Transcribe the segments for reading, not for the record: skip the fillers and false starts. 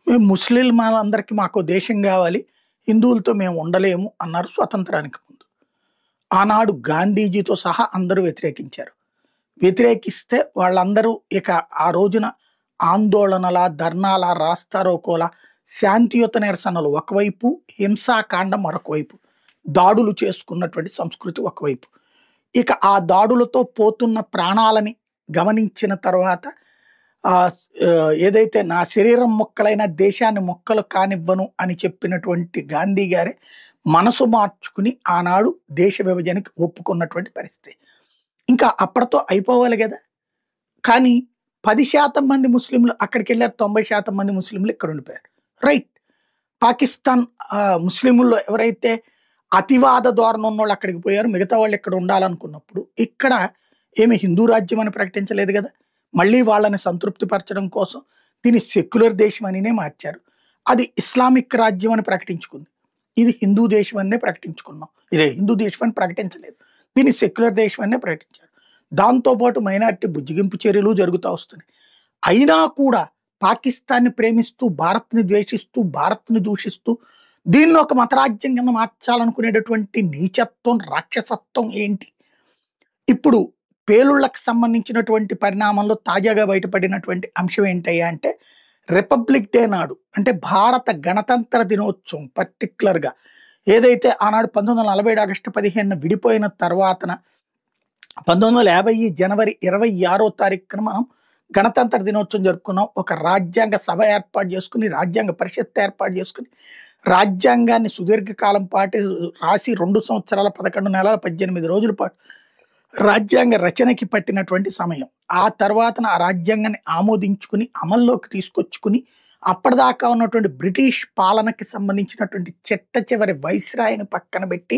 మేము ముస్లింలందరికీ మాకో దేశం గావాలి. హిందువులతో మేము ఉండలేము అన్నారు స్వతంత్రానికి ముందు. ఆనాడు గాంధీజీతో సహా అందరూ వ్యతిరేకించారు. వ్యతిరేకిస్తే వాళ్ళందరూ ఇక ఆ రోజున ఆందోళనల, ధర్నాల, రాస్తారోకోల, శాంతియుత నిరసనలు ఒకవైపు, హింసాకాండం మరొకవైపు, దాడులు చేసుకున్నటువంటి సంస్కృతి ఒకవైపు. ఇక ఆ దాడులతో పోతున్న ప్రాణాలని గమనించిన తర్వాత ఏదైతే నా శరీరం మొక్కలైన దేశాన్ని మొక్కలు కానివ్వను అని చెప్పినటువంటి గాంధీ గారే మనసు మార్చుకుని ఆనాడు దేశ విభజనకి ఒప్పుకున్నటువంటి పరిస్థితి. ఇంకా అప్పటితో అయిపోవాలి కదా. కానీ 10% మంది ముస్లింలు అక్కడికి వెళ్ళారు, 90% మంది ముస్లింలు ఇక్కడ ఉండిపోయారు. రైట్. పాకిస్తాన్ ముస్లింల్లో ఎవరైతే అతివాద ధోరణి ఉన్నోళ్ళు అక్కడికి పోయారు, మిగతా వాళ్ళు ఇక్కడ ఉండాలనుకున్నప్పుడు ఇక్కడ ఏమి హిందూ రాజ్యం అని ప్రకటించలేదు కదా. మళ్ళీ వాళ్ళని సంతృప్తిపరచడం కోసం దీన్ని సెక్యులర్ దేశం అనినే మార్చారు. అది ఇస్లామిక్ రాజ్యం అని ప్రకటించుకుంది. ఇది హిందూ దేశం అనే ప్రకటించుకున్నాం. ఇదే హిందూ దేశం అని ప్రకటించలేదు, దీన్ని సెక్యులర్ దేశం అనే ప్రకటించారు. దాంతోపాటు మైనారిటీ బుజ్జిగింపు చర్యలు జరుగుతూ వస్తున్నాయి. అయినా కూడా పాకిస్తాన్ని ప్రేమిస్తూ, భారత్ని ద్వేషిస్తూ, భారత్ని దూషిస్తూ దీన్ని ఒక మతరాజ్యం కింద మార్చాలనుకునేటటువంటి నీచత్వం, రాక్షసత్వం ఏంటి? ఇప్పుడు పేలుళ్లకు సంబంధించినటువంటి పరిణామంలో తాజాగా బయటపడినటువంటి అంశం ఏంటయ్యా అంటే, రిపబ్లిక్ డే నాడు అంటే భారత గణతంత్ర దినోత్సవం పర్టిక్యులర్గా ఏదైతే ఆనాడు 1947 ఆగస్టు 15 విడిపోయిన తర్వాతన 1950 జనవరి 26వ తారీఖున మనం గణతంత్ర దినోత్సవం జరుపుకున్నాం. ఒక రాజ్యాంగ సభ ఏర్పాటు చేసుకుని, రాజ్యాంగ పరిషత్ ఏర్పాటు చేసుకుని, రాజ్యాంగాన్ని సుదీర్ఘకాలం పాటు రాసి 2 సంవత్సరాల 11 నెలల 18 రోజుల పాటు రాజ్యాంగ రచనకి పట్టినటువంటి సమయం. ఆ తర్వాతన ఆ రాజ్యాంగాన్ని ఆమోదించుకుని అమల్లోకి తీసుకొచ్చుకుని అప్పటిదాకా ఉన్నటువంటి బ్రిటిష్ పాలనకి సంబంధించినటువంటి చివరి వైస్రాయిని పక్కన పెట్టి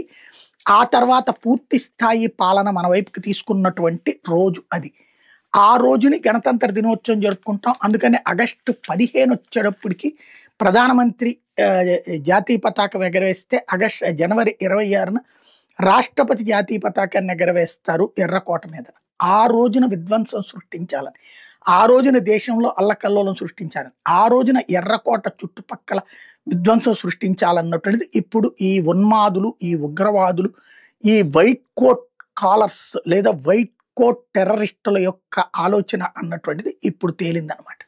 ఆ తర్వాత పూర్తి స్థాయి పాలన మన వైపుకి తీసుకున్నటువంటి రోజు అది. ఆ రోజుని గణతంత్ర దినోత్సవం జరుపుకుంటాం. అందుకని ఆగస్టు 15 వచ్చేటప్పటికి ప్రధానమంత్రి జాతీయ పతాకం ఎగరవేస్తే జనవరి 26న రాష్ట్రపతి జాతీయ పతాకాన్ని ఎగరవేస్తారు ఎర్రకోట మీద. ఆ రోజున విధ్వంసం సృష్టించాలని, ఆ రోజున దేశంలో అల్లకల్లోలం సృష్టించాలని, ఆ రోజున ఎర్రకోట చుట్టుపక్కల విధ్వంసం సృష్టించాలన్నటువంటిది ఇప్పుడు ఈ ఉన్మాదులు, ఈ ఉగ్రవాదులు, ఈ వైట్ కోట్ కాలర్స్ లేదా వైట్ కోట్ టెర్రరిస్టుల యొక్క ఆలోచన అన్నటువంటిది ఇప్పుడు తేలిందనమాట.